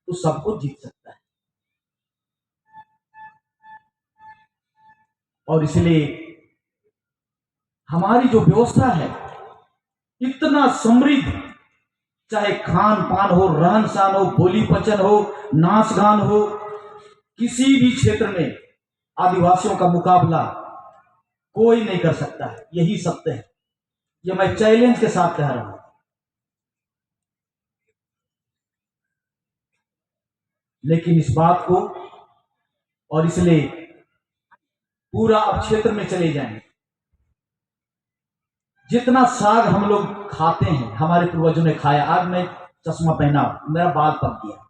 तो सबको जीत सकता है। और इसलिए हमारी जो व्यवस्था है इतना समृद्ध, चाहे खान पान हो, रहन सहन हो, बोली वचन हो, नाच गान हो, किसी भी क्षेत्र में आदिवासियों का मुकाबला कोई नहीं कर सकता है। यही सत्य है, ये मैं चैलेंज के साथ कह रहा हूं। लेकिन इस बात को, और इसलिए पूरा अब क्षेत्र में चले जाएं, जितना साग हम लोग खाते हैं, हमारे पूर्वजों ने खाया। आज मैं चश्मा पहना, मेरा बाल पक गया।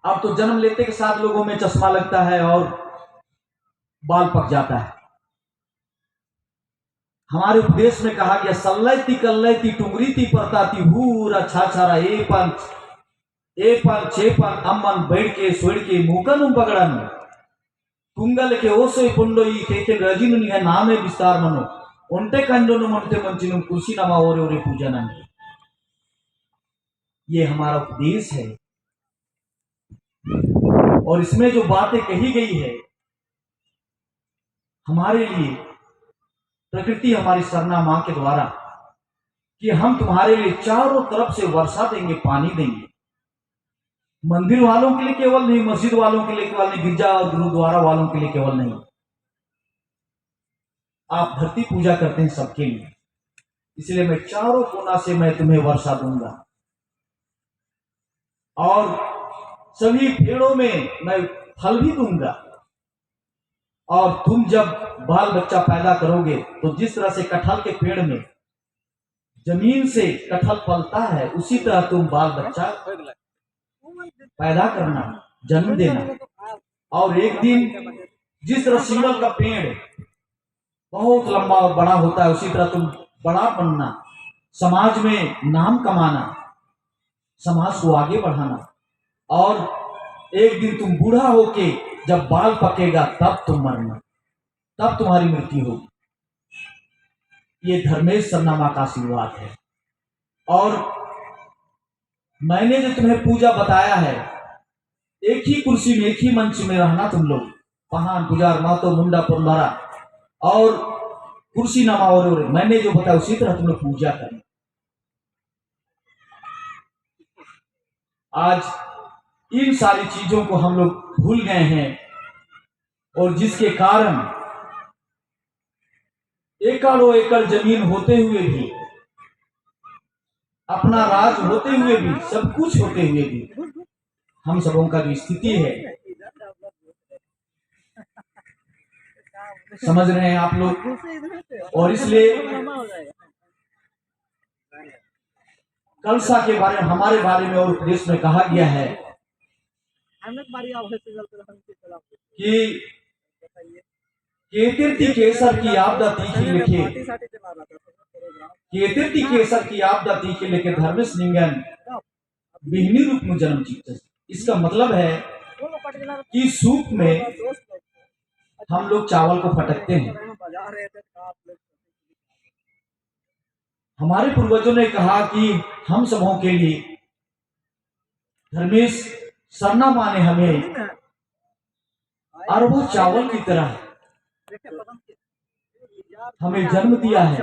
अब तो जन्म लेते के साथ लोगों में चश्मा लगता है और बाल पक जाता है। हमारे उपदेश में कहा गया, सल्लैती कल्लैती टुंगरीती परताती हूरा छाछारा एपन चेपन अम्मन बैठ के सोड़ के मुकन पकड़न कुंगल के ओसोई पुंडोई केके रजिनु निह नामे विस्तार मनो ओंटे कंडोनु मनते मंचिनु कुर्सी नमा ओरे ओरे पूजन। ये हमारा उपदेश है, और इसमें जो बातें कही गई है हमारे लिए, प्रकृति हमारी सरना मां के द्वारा कि हम तुम्हारे लिए चारों तरफ से वर्षा देंगे, पानी देंगे। मंदिर वालों के लिए केवल नहीं, मस्जिद वालों के लिए केवल नहीं, गिरजा और गुरुद्वारा वालों के लिए केवल नहीं, आप धरती पूजा करते हैं सबके लिए। इसलिए मैं चारों कोना से मैं तुम्हें वर्षा दूंगा और सभी पेड़ों में मैं फल भी दूंगा। और तुम जब बाल बच्चा पैदा करोगे तो जिस तरह से कटहल के पेड़ में जमीन से कटहल फलता है, उसी तरह तुम बाल बच्चा पैदा करना, जन्म देना। और एक दिन जिस तरह सीमल का पेड़ बहुत लंबा और बड़ा होता है, उसी तरह तुम बड़ा बनना, समाज में नाम कमाना, समाज को आगे बढ़ाना। और एक दिन तुम बूढ़ा होके जब बाल पकेगा तब तुम मरना, तब तुम्हारी मृत्यु होगी। ये धर्मेश सरनामा का आशीर्वाद है। और मैंने जो तुम्हें पूजा बताया है, एक ही कुर्सी में, एक ही मंच में रहना तुम लोग, पहान पुजार मातो मुंडा पुरमारा और कुर्सी नमा, और मैंने जो बताया उसी तरह तुम लोग पूजा करना। आज इन सारी चीजों को हम लोग भूल गए हैं, और जिसके कारण एकड़ों एकड़ जमीन होते हुए भी, अपना राज होते हुए भी, सब कुछ होते हुए भी, हम सबों का जो स्थिति है, समझ रहे हैं आप लोग। और इसलिए कलसा के बारे में, हमारे बारे में और उपदेश में कहा गया है कि केतिर्ति केसर की आपदा तीखी लिखे, केतिर्ति केसर की आपदा तीखी लिखे धर्मेश लिंगन बिहनी रूप में जन्म चित्त। इसका मतलब है कि सूप में हम लोग चावल को फटकते हैं। हमारे पूर्वजों ने कहा कि हम सबों के लिए धर्मेश सरनामा ने हमें अरबों चावल की तरह हमें जन्म दिया है।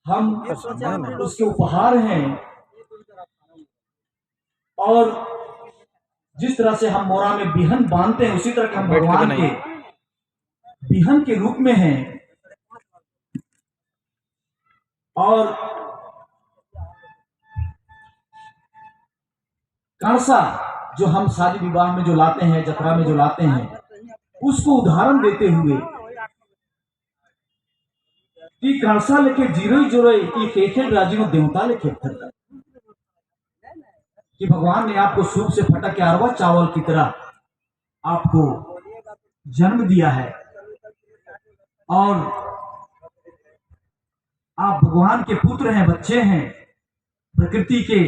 हम उसके उपहार हैं। और जिस तरह से हम मोरा में बिहन बांधते हैं, उसी तरह के हम भगवान के बिहन के रूप में हैं। और कलसा जो हम शादी विवाह में जो लाते हैं, जतरा में जो लाते हैं, उसको उदाहरण देते हुए कि कलसा लेके जीरो जोरे की केखेल राजी देवता लेके फटका, कि भगवान ने आपको सूप से फटक के अरवा चावल की तरह आपको जन्म दिया है। और आप भगवान के पुत्र हैं, बच्चे हैं, प्रकृति के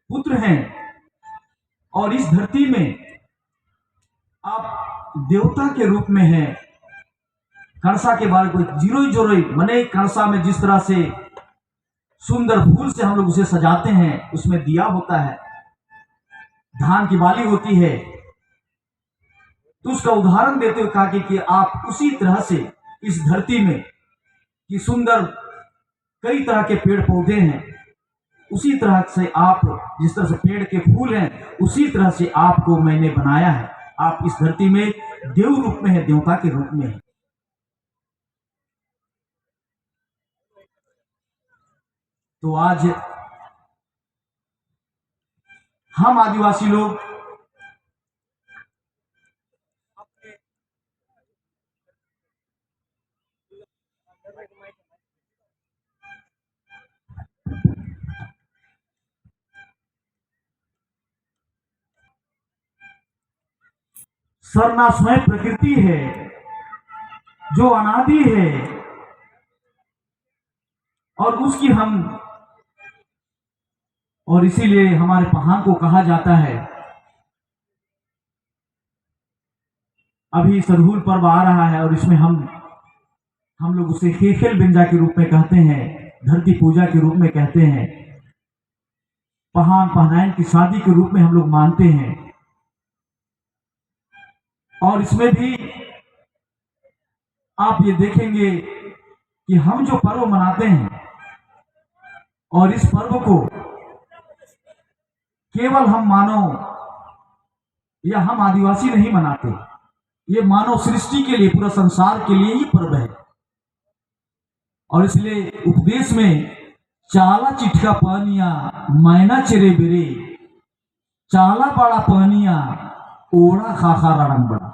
पुत्र हैं। और इस धरती में आप देवता के रूप में हैं। कलसा के बारे में जीरो जोरो मने, कलसा में जिस तरह से सुंदर फूल से हम लोग उसे सजाते हैं, उसमें दिया होता है, धान की बाली होती है, तो उसका उदाहरण देते हुए कहा कि आप उसी तरह से इस धरती में कि सुंदर कई तरह के पेड़ पौधे हैं, उसी तरह से आप जिस तरह से पेड़ के फूल हैं, उसी तरह से आपको मैंने बनाया है। आप इस धरती में देव रूप में है, देवता के रूप में है। तो आज हम आदिवासी लोग सरना स्वयं प्रकृति है जो अनादि है, और उसकी हम, और इसीलिए हमारे पहाड़ को कहा जाता है। अभी सरहुल पर्व आ रहा है और इसमें हम लोग उसे खेखेल बिंजा के रूप में कहते हैं, धरती पूजा के रूप में कहते हैं, पहान पहनाइन की शादी के रूप में हम लोग मानते हैं। और इसमें भी आप ये देखेंगे कि हम जो पर्व मनाते हैं, और इस पर्व को केवल हम मानव या हम आदिवासी नहीं मनाते, ये मानव सृष्टि के लिए, पूरा संसार के लिए ही पर्व है। और इसलिए उपदेश में चाला चिटका पानिया मैना चेरे बेरे, चाला बड़ा पानिया ओढ़ा खाखा रणम बड़ा।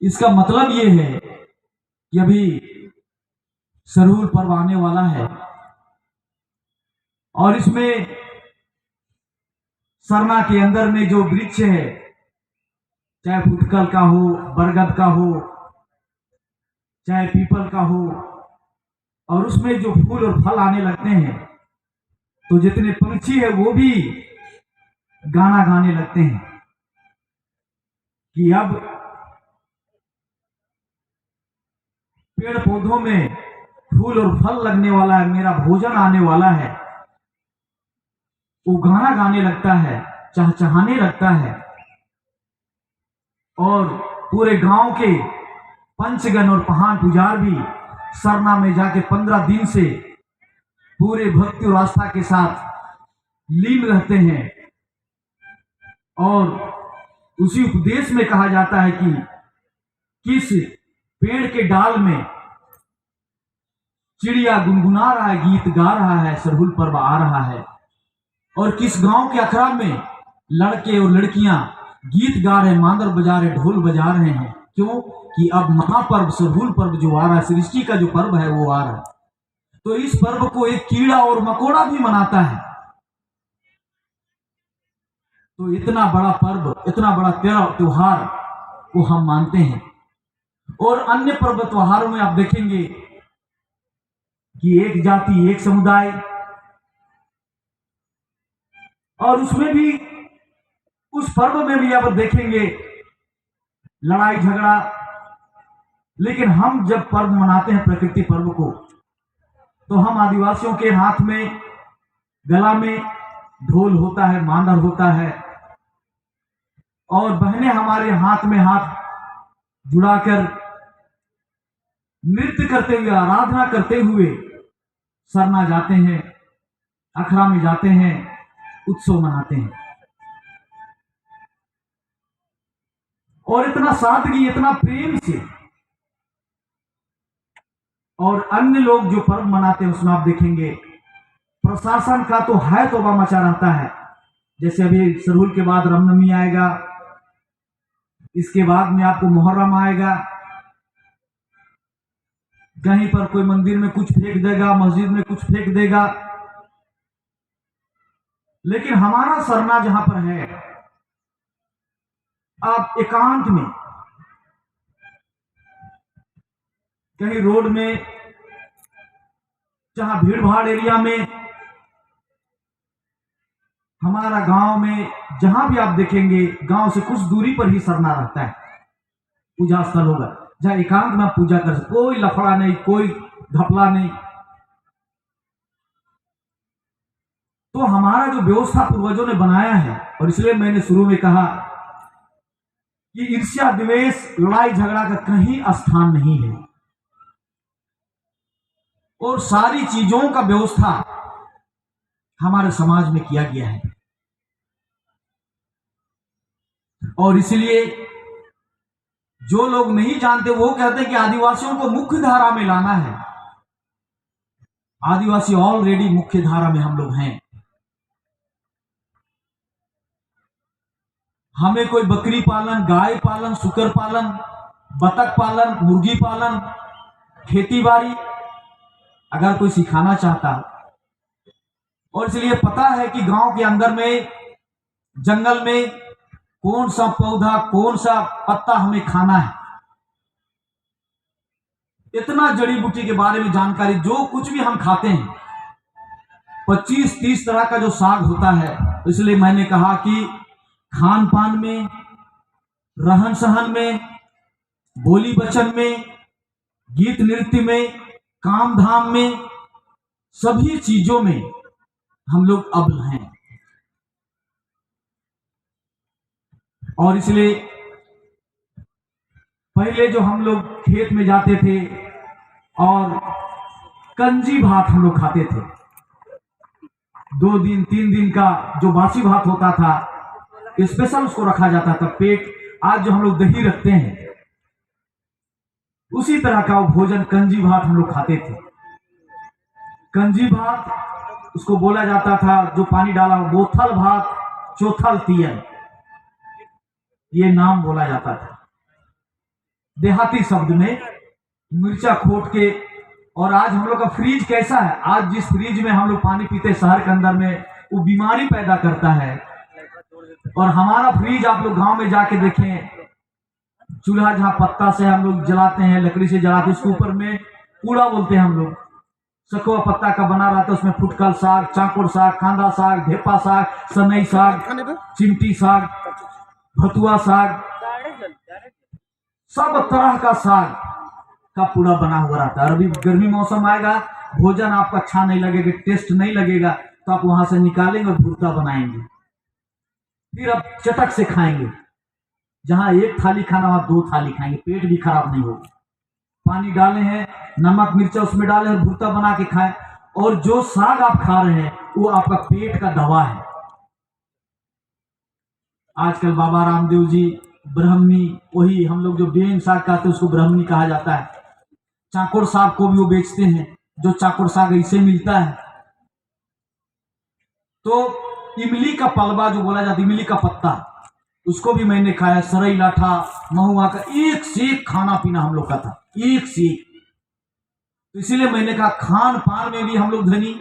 इसका मतलब ये है कि अभी सरहुल पर्व आने वाला है और इसमें सरना के अंदर में जो वृक्ष है, चाहे फुटकल का हो, बरगद का हो, चाहे पीपल का हो, और उसमें जो फूल और फल आने लगते हैं तो जितने पंछी है वो भी गाना गाने लगते हैं कि अब पेड़ पौधों में फूल और फल लगने वाला है, मेरा भोजन आने वाला है। वो गाना गाने लगता है, चहचहाने लगता है और पूरे गांव के पंचगण और पहाड़ पुजार भी सरना में जाके 15 दिन से पूरे भक्ति और आस्था के साथ लीन रहते हैं। और उसी उपदेश में कहा जाता है कि किस पेड़ के डाल में चिड़िया गुनगुना रहा है, गीत गा रहा है, सरहुल पर्व आ रहा है। और किस गांव के अखड़ा में लड़के और लड़कियां गीत गा रहे, मांदर बजा रहे, ढोल बजा रहे हैं। क्यों? कि अब महापर्व सरहुल पर्व जो आ रहा है, सृष्टि का जो पर्व है वो आ रहा है। तो इस पर्व को एक कीड़ा और मकोड़ा भी मनाता है। तो इतना बड़ा पर्व, इतना बड़ा त्योहार को हम मानते हैं। और अन्य पर्व त्योहारों में आप देखेंगे कि एक जाति एक समुदाय, और उसमें भी, उस पर्व में भी आप देखेंगे लड़ाई झगड़ा। लेकिन हम जब पर्व मनाते हैं प्रकृति पर्व को, तो हम आदिवासियों के हाथ में, गला में ढोल होता है, मांदर होता है, और बहनें हमारे हाथ में हाथ जुड़ाकर नृत्य करते हुए, आराधना करते हुए सरना जाते हैं, अखड़ा में जाते हैं, उत्सव मनाते हैं। और इतना सादगी, इतना प्रेम से। और अन्य लोग जो पर्व मनाते हैं उसमें आप देखेंगे प्रशासन का तो है तौबा मचा रहता है। जैसे अभी सरहुल के बाद रामनवमी आएगा, इसके बाद में आपको मुहर्रम आएगा। कहीं पर कोई मंदिर में कुछ फेंक देगा, मस्जिद में कुछ फेंक देगा। लेकिन हमारा सरना जहां पर है, आप एकांत में कहीं रोड में, जहां भीड़ भाड़ एरिया में, हमारा गांव में, जहां भी आप देखेंगे गांव से कुछ दूरी पर ही सरना रहता है, पूजा स्थल होगा जहां एकांत में आप पूजा कर सकते, कोई लफड़ा नहीं, कोई घपला नहीं। तो हमारा जो व्यवस्था पूर्वजों ने बनाया है, और इसलिए मैंने शुरू में कहा कि ईर्ष्या, द्वेष, लड़ाई झगड़ा का कहीं स्थान नहीं है। और सारी चीजों का व्यवस्था हमारे समाज में किया गया है। और इसलिए जो लोग नहीं जानते वो कहते हैं कि आदिवासियों को मुख्य धारा में लाना है। आदिवासी ऑलरेडी मुख्य धारा में हम लोग हैं। हमें कोई बकरी पालन, गाय पालन, सुकर पालन, बतख पालन, मुर्गी पालन, खेती बाड़ी अगर कोई सिखाना चाहता, और इसलिए पता है कि गांव के अंदर में, जंगल में कौन सा पौधा, कौन सा पत्ता हमें खाना है, इतना जड़ी बूटी के बारे में जानकारी, जो कुछ भी हम खाते हैं, 25-30 तरह का जो साग होता है। इसलिए मैंने कहा कि खान पान में, रहन सहन में, बोली वचन में, गीत नृत्य में, काम धाम में, सभी चीजों में हम लोग अव्वल हैं। और इसलिए पहले जो हम लोग खेत में जाते थे और कंजी भात हम लोग खाते थे, 2 दिन 3 दिन का जो बासी भात होता था स्पेशल उसको रखा जाता था। पेट आज जो हम लोग दही रखते हैं उसी तरह का वो भोजन कंजी भात हम लोग खाते थे। कंजी भात उसको बोला जाता था, जो पानी डाला बोथल भात चौथल तियन, ये नाम बोला जाता था देहाती शब्द में, मिर्चा खोट के। और आज हम लोग का फ्रिज कैसा है, आज जिस फ्रिज में हम लोग पानी पीते शहर के अंदर में, वो बीमारी पैदा करता है। और हमारा फ्रिज आप लोग गांव में जाके देखें, चूल्हा जहां पत्ता से हम लोग जलाते हैं, लकड़ी से जलाते हैं, उसके ऊपर में कूड़ा बोलते हैं हम लोग, सखुआ पत्ता का बना रहता है। उसमें फुटकल साग, चाकोर साग, कांदा साग, ढेपा साग, सनई साग, चिमटी साग, भतुआ साग, सब तरह का साग का पूरा बना हुआ रहता है। और अभी गर्मी मौसम आएगा, भोजन आपका अच्छा नहीं लगेगा, टेस्ट नहीं लगेगा, तो आप वहां से निकालेंगे और भुर्ता बनाएंगे, फिर आप चटक से खाएंगे। जहां 1 थाली खाना वहां 2 थाली खाएंगे, पेट भी खराब नहीं होगा। पानी डाले हैं, नमक मिर्चा उसमें डाले और भुर्ता बना के खाएं। और जो साग आप खा रहे हैं वो आपका पेट का दवा है। आजकल बाबा रामदेव जी ब्राह्मणी, वही हम लोग जो बेंग साग खाते हैं उसको ब्राह्मणी कहा जाता है। चाकोर साग को भी वो बेचते हैं, जो चाकोर साग ऐसे मिलता है। तो इमली का पलवा जो बोला जाता है, इमली का पत्ता, उसको भी मैंने खाया। सरई लाठा, महुआ का, एक से एक खाना पीना हम लोग का था, एक से एक। तो इसीलिए मैंने कहा खान पान में भी हम लोग धनी,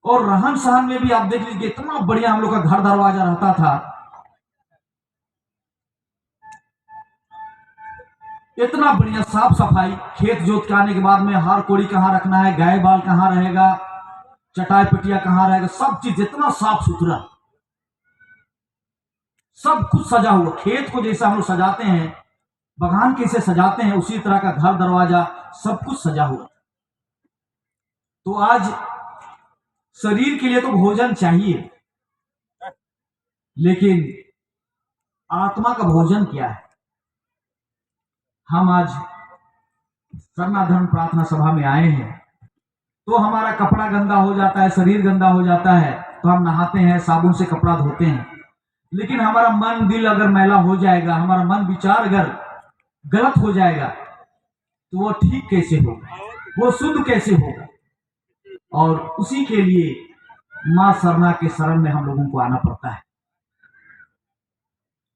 और रहन सहन में भी आप देख लीजिए इतना बढ़िया हम लोग का घर दरवाजा रहता था, इतना बढ़िया साफ सफाई। खेत जोत के आने के बाद में हार कोड़ी कहाँ रखना है, गाय बाल कहाँ रहेगा, चटाई पटिया कहाँ रहेगा, सब चीज इतना साफ सुथरा, सब कुछ सजा हुआ। खेत को जैसा हम लोग सजाते हैं, बगान कैसे सजाते हैं, उसी तरह का घर दरवाजा सब कुछ सजा हुआ। तो आज शरीर के लिए तो भोजन चाहिए, लेकिन आत्मा का भोजन क्या है? हम आज सरना धर्म प्रार्थना सभा में आए हैं, तो हमारा कपड़ा गंदा हो जाता है, शरीर गंदा हो जाता है, तो हम नहाते हैं, साबुन से कपड़ा धोते हैं। लेकिन हमारा मन दिल अगर मैला हो जाएगा, हमारा मन विचार अगर गलत हो जाएगा, तो वो ठीक कैसे होगा, वो शुद्ध कैसे होगा? और उसी के लिए मां सरना के शरण में हम लोगों को आना पड़ता है।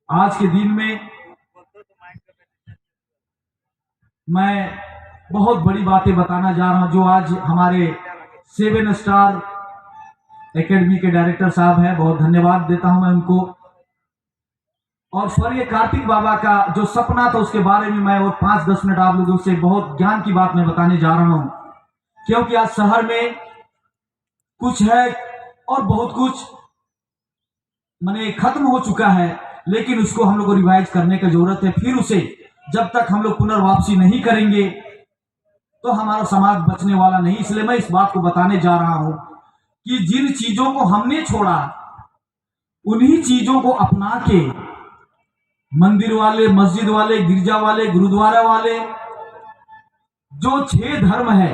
आज के दिन में मैं बहुत बड़ी बातें बताना जा रहा हूं, जो आज हमारे 7 स्टार एकेडमी के डायरेक्टर साहब हैं, बहुत धन्यवाद देता हूं मैं उनको। और स्वर्गीय कार्तिक बाबा का जो सपना था उसके बारे में मैं और 5-10 मिनट आप लोगों से बहुत ज्ञान की बात मैं बताने जा रहा हूं, क्योंकि आज शहर में कुछ है और बहुत कुछ माने खत्म हो चुका है, लेकिन उसको हम लोग को रिवाइज करने की जरूरत है। फिर उसे जब तक हम लोग पुनर्वापसी नहीं करेंगे तो हमारा समाज बचने वाला नहीं। इसलिए मैं इस बात को बताने जा रहा हूं कि जिन चीजों को हमने छोड़ा, उन्हीं चीजों को अपना के मंदिर वाले, मस्जिद वाले, गिरजा वाले, गुरुद्वारा वाले, जो 6 धर्म है